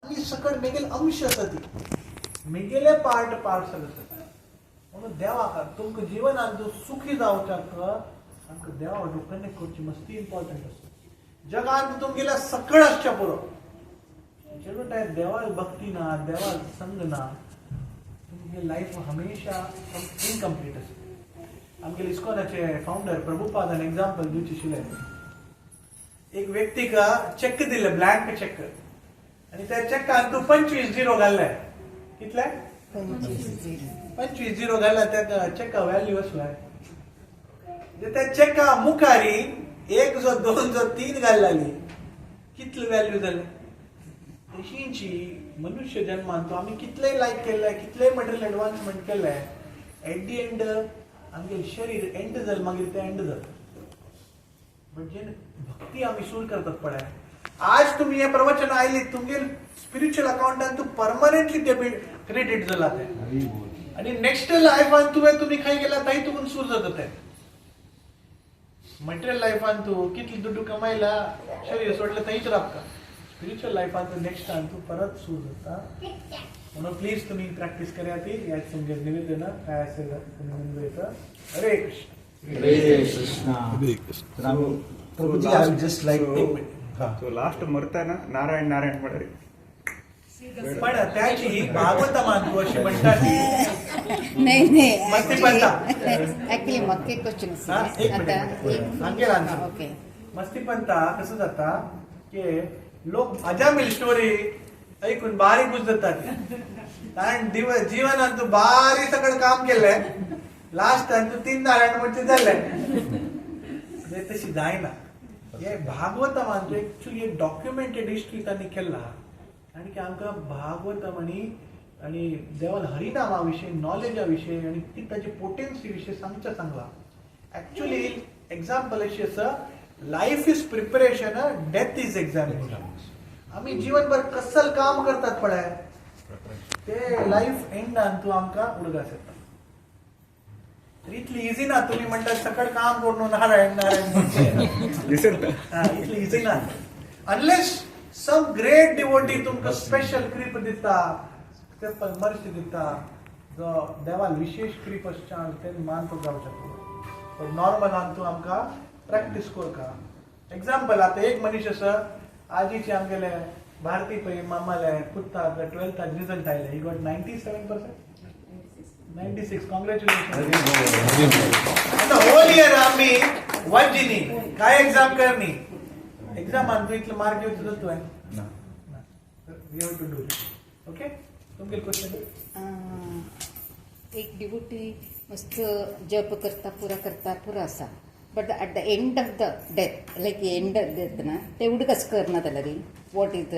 आणि सकट मेगेल अंश आसा ती मेगेले पार्ट सगळं आसा म्हणून देवाक तुमकां जिवनात सुखी जावच्याक आमकां देवा वांगडा कनेक्ट करची मस्ती इम्पॉर्टंट आसा जगांत तुमगेल्या सकळ आसच्या पुरो जेन्ना टायम देवा भक्ती ना देवा संग ना तुमगे लायफ हमेशा इनकम्प्लीट आसा आमगेले इस्कॉनाचे फाउंडर प्रभुपादान एग्जाम्पल दिवचे आशिल्लें एक व्यक्तीक चेक दिले ब्लँक चेक आणि त्या चेकान तू 25 झिरो घालले कितले 25 झिरो घालला त्या चेका व्हॅल्यू असलाय त्या चेका मुखारी 1 जो 2 जो 3 घालली कितले व्हॅल्यू जाले तशींची मनुष्य जन्मान तो आम्ही कितले लायक केले कितले मटेरियल एडवान्समेंट केले एट दी एंड आमगे शरीर एंड जाल मागीर ते एंड जाता म्हणजे भक्ती आम्ही सुरू करतात पडाय आज तुम्ही हे प्रवचन आयली तुमगे स्पिरिच्युअल अकाउंटान तू परमनंटली डेबिट क्रेडिट जाला ते आणि नेक्स्ट लायफान तुम्ही खाई गेला थंय तुमून सुरू जाता ते मटेरियल लायफान तू कितली दुड्डू कमायला शरीर सोडलं थंयच राबता स्पिरिच्युअल लायफान तू नेक्स्ट टाइम तू परत सुरू जाता म्हणून प्लीज तुम्ही प्रॅक्टिस करा ती याच तुमगे निवेदन काय असेल तुम्ही म्हणून हरे कृष्ण हरे कृष्णा हरे कृष्ण प्रभुजी आई जस्ट लाईक तो लास्ट मरताना नारायण नारायण म्हणाले पण त्याची भागवतमान तू अशी म्हणतात नाही मस्ती पंता ऍक्च्युली मग एक क्वेश्चन सांगेल ओके मस्ती पंता कसं जाता की लोक मजा मिल स्टोरी ऐकून बारीक बुजतात कारण जीवनात तू बारी सगळं काम केलंय लास्ट टाइम तू 3 नारायण म्हणजे झालंय तशी जायना हे भागवतमान ऍक्च्युली एक डॉक्युमेंटेड हिस्ट्री त्यांनी केला आणि की आमकां भागवतम आणि देवान हरिनामा विषयी नॉलेजा विषयी आणि ती त्याची पोटेन्सी विषयी सांगला ऍक्च्युली एक्झाम्पल अशी आसा life is preparation death is examination आम्ही जीवनभर कसल काम करतात पळय ते लाईफ एंडान तू आमकां उडगास येता इतली इझी ना तुम्ही म्हणतात सकाळ काम करून नारायण नारायण इतली इझी ना अनलेस सम ग्रेट डिवोटी तुमकां स्पेशल क्रीप दिता मर्सी दिता जो देवाल विशेष क्रीप आसच्या ते मान तो जावं शकता नॉर्मलान तू आमकां प्रॅक्टीस करता एक्झाम्पल आता एक मनीस आसा आजीचे आमगेले भारती पै मामाले पुत्ताक 12th रिझल्ट आयले ही गॉट 97%. 96 कॉंग्रॅच्युलेशन आता होल इयर आम्ही वाजिनी काय एग्जाम करनी एग्जाम आमचं इतलं मार्क येऊ जातो आहे we have to do it okay तुमचे क्वेश्चन एक डिवोटी मस्त जप करता पुरा असा but at the end of the death like end of death ना तेवढं कसं करणार त्याला रे वॉट इज द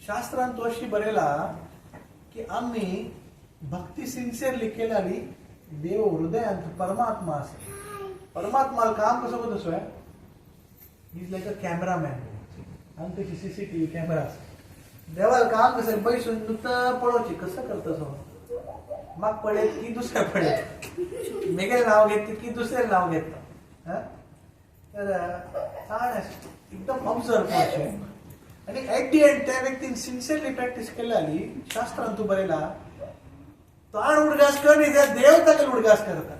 शास्त्रांत तो अशी बरयला की आम्ही भक्ती सिन्सियरली केल्याली देव हृदयांत परमात्मा असे परमात्माला काम कसं होत असो इज लाईक अ कॅमेरामॅन आणि त्याची सीसीटीव्ही कॅमेरा असतो देवाला काम कसं बैसून नुसतं पळवची कसं करत असो माग पडेल की दुसऱ्या पडेल मेगेल नाव घेतली की दुसरे नाव घेतलं तर एकदम ऑब्झर्व करचे आणि ऍट दी एंड त्या व्यक्तीने सिन्सियरली प्रॅक्टिस केल्याली शास्त्रांत तू बरयला ताण उडगास कर नाही त्या देव ताका उडगास करता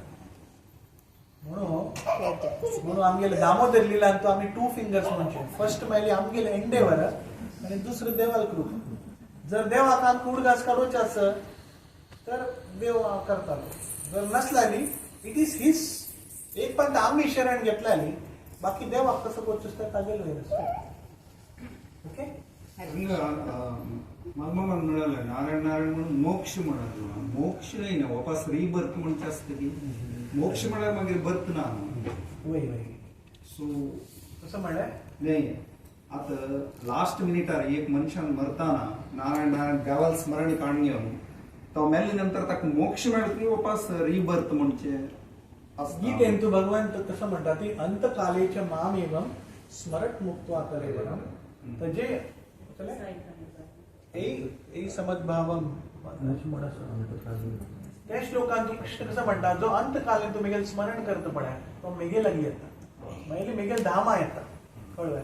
म्हणून आमगेले दामोदर लिला तो आम्ही 2 फिंगर्स म्हणचे फर्स्ट मायली आमगेले एंडेवर आणि दुसरं देवाल कृप जर देवाक आमकां उडगास काडूचे आसत तर देव करतालो जर नसलाली इट इज हिस एक पण आम्ही शरण घेतलाली बाकी देवाक कसं करचेस तर तागेलो ओके मागमा म्हणाले नारायण नारायण म्हणून मोक्ष म्हणाले मोक्ष नाही ना वापस रिबर्थ म्हणचे असते की मोक्ष म्हणाले मागीर बर्थ ना वय वय सो कसं म्हणलं नाही आता लास्ट मिनिटार एक मनशान मरताना नारायण नारायण देवाल स्मरण काढून घेऊन तो मेल्ले नंतर ताका मोक्ष मेळत की वापस रिबर्थ म्हणचे गीतेन तू भगवान कसं म्हणतात ती अंतकालेच्या माम एवं स्मरट मुक्त्वा कलेवरम तर जे ए समद्भावम त्या श्लोकांत कृष्ण कसं म्हणतात जो अंतकालीन तो मेगेल स्मरण करतो पडाय तो मेगे लागी येता मेगेल धामा येता कळलं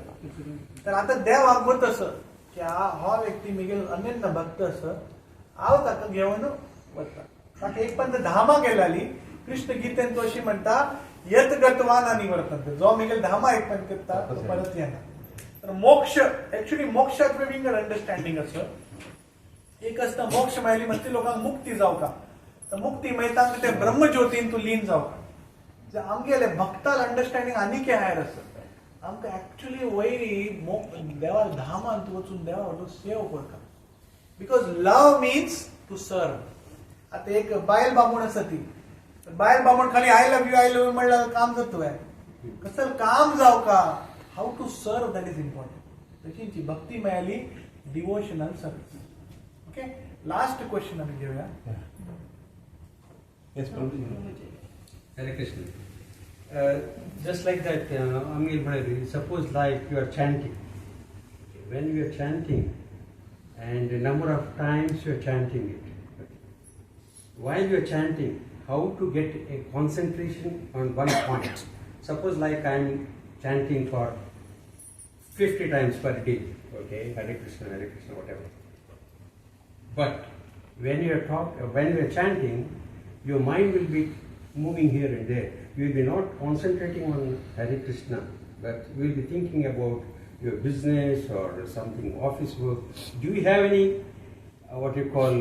तर आता देव आगोत असं की हा व्यक्ती मिगेल अनन्य भक्त असं हांव ताका घेवन वता. ताका एक पण धामा गेलाली कृष्ण गीतेन तो अशी म्हणटा यत गतवान आणि वर्तंत, जो मिगेल धामा एक पण करता तो परत येना. तर मोक्ष ऍक्च्युली मोक्षात वेगवेगळं अंडरस्टँडिंग असं. एक असतं मोक्ष मेळ्ळी म्हणजे लोकांक मुक्ती जावका, तर मुक्ती मेळटा ते ब्रह्मज्योतीन तूं लीन जावका. जे आमगेले भक्ताल अंडरस्टँडिंग आनी के हायर असं. आमकां ऍक्च्युली वयरी देवा धामांत वचून देवा वाटून सेव करता. Because love means to serve. आता एक बायल बामूण आसा ती, बायल बामूण खाली आय लव्ह यू म्हणल्यार काम जातोय. कसं काम जावका, how to serve that is important. तशी भक्ती मेळ्ळी devotional service. Okay, last question आम्ही घेऊया. Hare Krishna. Just like that, Amir Bhai, suppose like you are chanting. When you are chanting, and the number of times you are chanting it. While you are chanting, how to get a concentration on one point. Suppose like I am chanting for 50 times per day. Okay, Hare Krishna, whatever. But when you are chanting, your mind will be moving here and there. You will be not concentrating on Hare Krishna, but you will be thinking about your business or something, office work. Do you have any, what you call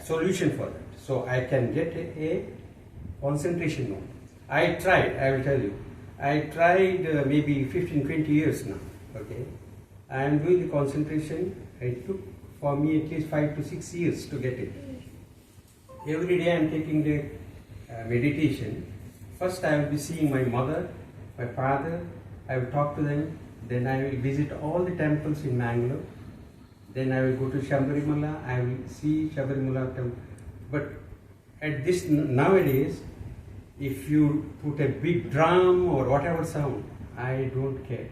solution for that? So I can get a concentration mode. I will tell you. I tried maybe 15-20 years now. Okay, I am doing the concentration. It took for me at least 5 to 6 years to get it. Every day I am taking the meditation. First I will be seeing my mother, my father. I will talk to them. Then I will visit all the temples in Mangalore. Then I will go to Shabarimala. I will see Shabarimala temple. But at this nowadays, if you put a big drum or whatever sound, I don't care.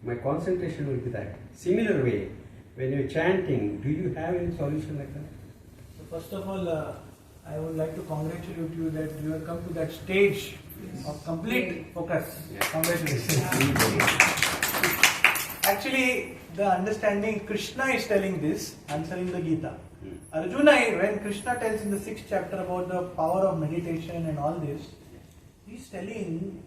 My concentration will be that. Similar way, when you are chanting, do you have any solution like that? So first of all, I would like to congratulate you that you have come to that stage of complete focus. Yeah. Congratulations. Actually, the understanding Krishna is telling this, answering the Gita. Arjuna, when Krishna tells in the 6th chapter about the power of meditation and all this, he's telling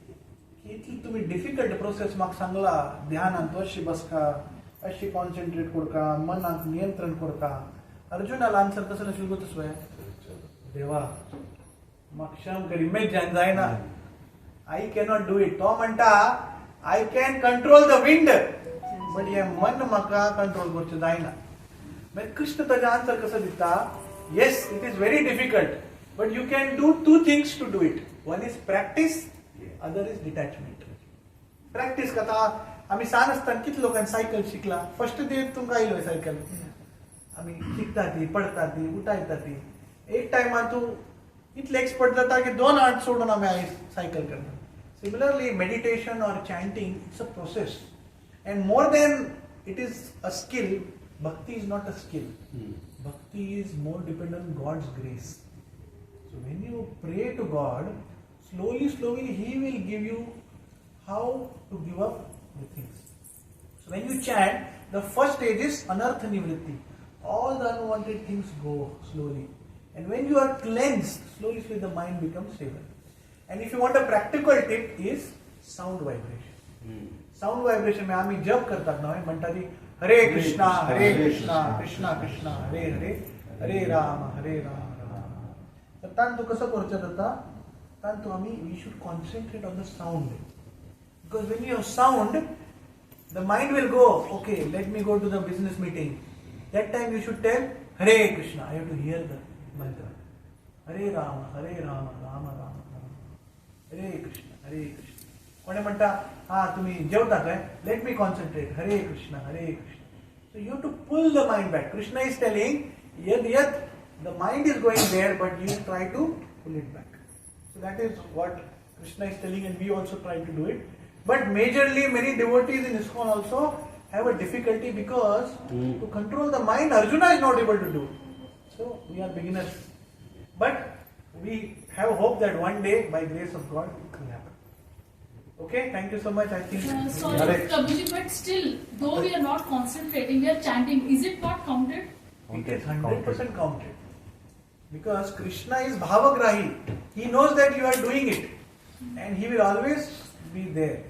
की इतली तुम्ही difficult process म्हाका सांगला ध्यानांत अशी बसका, अशी concentrate करका, मनाक नियंत्रण करका. अर्जुनाला आन्सर कसं नसेल गो तसं देवा म्हाका क्षम कर, इमेजिन जायना. I cannot do it. तो म्हणटा I can control the wind, but हे मन म्हाका कंट्रोल करचें जायना. मागीर कृष्ण ताचें आन्सर कसं दिता, yes it is very difficult, but you can do 2 things to do it. One is practice, other is detachment. Practice करता आम्ही सान आसतना कितले लोकांनी सायकल शिकला. फर्स्ट डे तुमकां आयलो सायकल, आम्ही शिकता ती, पडटा ती, उठायता ती. एक टायमार तूं इतले एक्सपर्ट जाता की 2 हात सोडून आम्ही सायकल करता. सिमिलरली मेडिटेशन और chanting it's a process, and more than it is a skill. Bhakti is not a skill. Bhakti is more dependent on God's grace. So when you pray to God, slowly He will give you how to give up the things. So when you chant, the first stage is anartha nivritti. All the unwanted things go slowly. And when you are cleansed, slowly the mind becomes stable. And if you want a practical tip is sound vibration. Sound vibration में आम्ही जप करतात ना, म्हणतात ती हरे कृष्णा कृष्णा कृष्णा हरे हरे, हरे राम राम. तर तांतू कसं करचें जाता, तांतू आम्ही we should concentrate on the sound. Because when you have sound, the mind will go, okay let me go to the business meeting. That time you should tell Hare Krishna. I have to hear the mantra. Hare Ram Ram Ram Ram, हरे कृष्ण. कोणी म्हणता हा तुम्ही जेवता काय, let me concentrate, Hare Krishna Hare Krishna. So you have to pull the mind back. Krishna is telling yet the mind is going there, but you try to pull it back. So that is what Krishna is telling, and we also try to do it. But majorly many devotees in ISKCON also have a difficulty because to control the mind, Arjuna is not able to do. So we are beginners, but we have hope that one day by grace of God it will happen. Okay, thank you so much. I think. Sorry, Prabhuji, but still, though we are not concentrating, we are chanting. Is it not counted? It is 100% counted. Because Krishna is bhavagrahi. He knows that you are doing it. And he will always be there.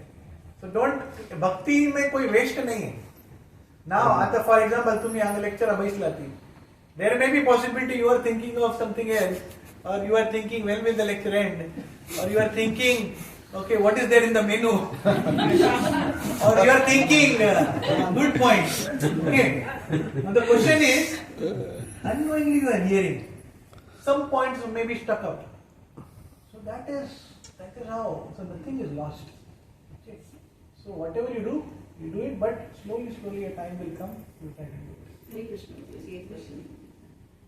So don't, bhakti mein koi waste nahi hai. Now, for example, tumhi ang lecture abaislati. There may be possibility you are thinking of something else. Or you are thinking, when will the lecture end? Or you are thinking, okay, what is there in the menu? Or you are thinking, good point. Okay. Now the question is, unknowingly you are hearing. Some points may be stuck out. So that is how. So nothing is lost. Okay. So whatever you do it, but slowly a time will come, you can do it. Hare Krishna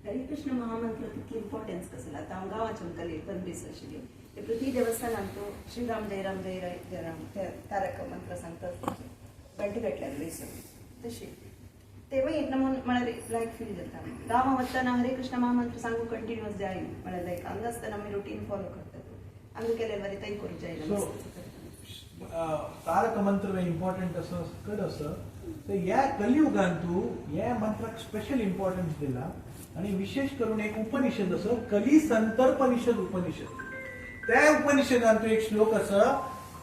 Hare Krishna महामंत्राची importance कसं आता हांव गांवांच्यान उरताली 15 दीस आशिल्ली ते प्रती देवस्थानांत श्रीराम जय राम जय जय राम ते तारक मंत्र सांगतात घंटे घटल्यार बसून तशी तेव्हा येतना म्हळ्यार लायक फील जाता गांवां वतना हरे कृष्ण महामंत्र सांगू कंटिन्युअस जाय म्हळ्यार लायक हांगा आसतना आमी रुटीन फॉलो करतात हांगा केल्यार बरें थंय करूं जायना तारक मंत्र इम्पॉर्टंट असं कड असं तर ह्या कलियुगांतू ह्या मंत्राक स्पेशल इम्पॉर्टन्स दिला आणि विशेष करून एक उपनिषद असं कली संतर्पनिषद उपनिषद त्या उपनिषदांतू एक श्लोक असं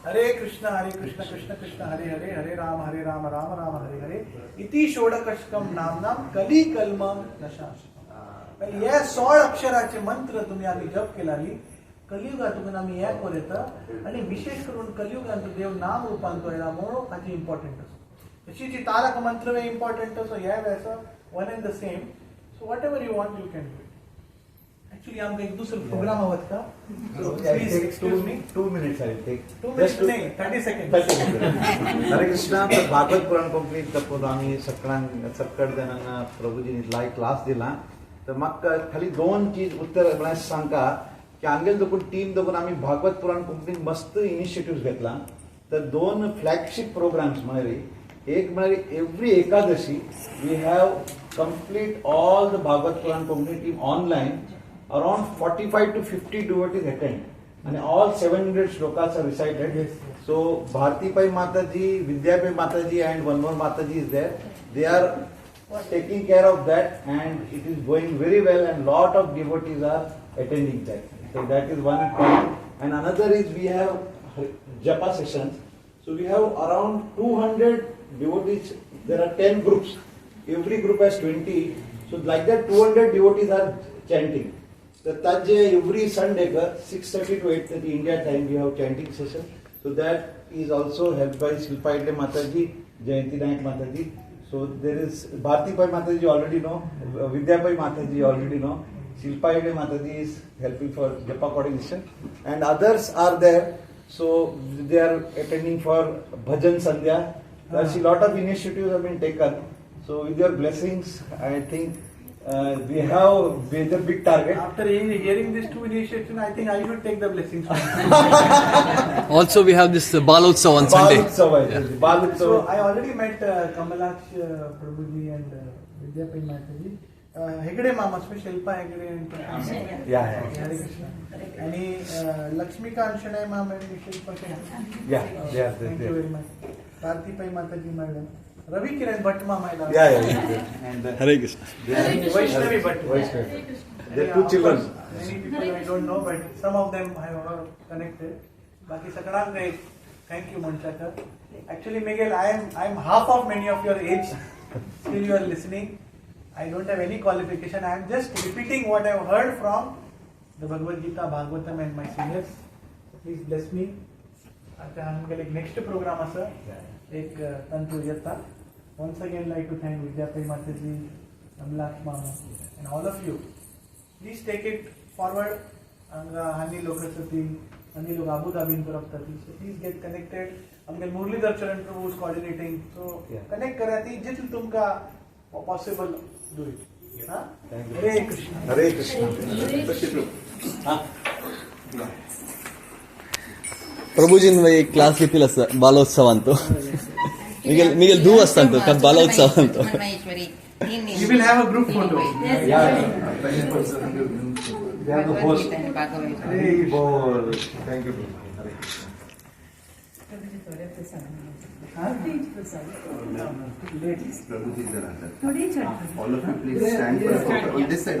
हरे कृष्ण कृष्ण कृष्ण हरे हरे हरे राम राम राम हरे हरे इति षोडकशकम नाम कली कल्मम नशाशकम या 16 अक्षराचे मंत्र तुम्ही आम्ही जप केलाली कलियुगातून आम्ही या येतं आणि विशेष करून कलियुगांतू देव नाम रूपांतो येला म्हणून हाची इम्पॉर्टंट असो तशी जी तारक मंत्र वे इम्पॉर्टंट असो ह्या वेळेस one and the same so what ever you want you can do actually आमका एक दुसरा प्रोग्राम आवत का please excuse me 2 minutes I will take. 2 minutes नहीं 30 seconds हरे कृष्णा भागवत पुराण कंप्लीट करतो आम्ही सकट जणांना प्रभूजीनी लाईव्ह क्लास दिला तर म्हाका खाली 2 चीज उत्तर म्हळ्यार सांगता की आंगेल देखून टीम देखून आम्ही भागवत पुराण कंप्लीट मस्त इनिशिएटिव्ह घेतला तर 2 फ्लॅगशिप प्रोग्राम्स म्हळ्यार एक म्हळ्यार every Ekadashi we have complete all the Bhagavat Purana complete team online around 45 to 50 devotees attend and all 700 shlokas are recited. So Bharti Pai Mataji, Vidya Pai Mataji and one more Mataji is there. They are taking care of that and it is going very well and lot of devotees are attending that. So that is one point. And another is we have Japa sessions. So we have around 200 devotees. There are 10 groups. Every group has 20. So like that 200 devotees are chanting. So that every Sunday, 6:30 to 8:30 India time, we have chanting session. So that is also helped by Shilpa Idle Mataji, Jayanti Naik Mataji. So there is Bharti Pai Mataji you already know, Vidya Pai Mataji you already know. Shilpa Idle Mataji is helping for Japa coordination, and others are there. So they are attending for Bhajan Sandhya. There's a lot of initiatives have been taken. So with your blessings, I think. We have the big target. after hearing these 2 initiatives I think I should take the blessings Also, we have this Balotsav on Sunday. Balotsav. So I already met Kamalaksh Prabhuji and Vidya Pai Mataji. Hegde Mama, Shilpa Hegde and Yeah. Hare Krishna. And Lakshmikant Shanay Mama and Shilpa Shanay. Yeah. Thank you very much. Bharti Pai Mataji Madam. Ravi Kiran Bhatt Mama. Yeah. And Hare Krishna. Vaishnavi Bhatt. Vaishnavi. There are 2 children. Many people I don't know, but some of them I have connected. Baki Sakarang, thank you, Manchaka. Actually, Miguel, I am half of many of your age. Still, you are listening. I don't have any qualification. I am just repeating what I have heard from the Bhagavad Gita, Bhagavatam, and my seniors. So please bless me. आता आमगे एक next programme असा एक तंतु येता. Once again, like to thank Vidya Pai Mataji, Kamalaksh Mama, and all of you. Please take it forward. Anga hani lok asati, hani lok Abu Dhabi करतात. So please get connected. आमगे मुरलीधर चरण प्रभु is coordinating. So connect कराती जितने तुमका possible do it. हाँ? Hare Krishna. Hare Krishna. प्रभूजीन एक class घेतली असता बालोत्सवांतो मिगेल धू असतांतो का बालोत्सवांतो Maheshwari You will have a group photo. Yeah. They are the host. Bhagavad Gita. Thank you. Ladies. All of you please stand for on this side.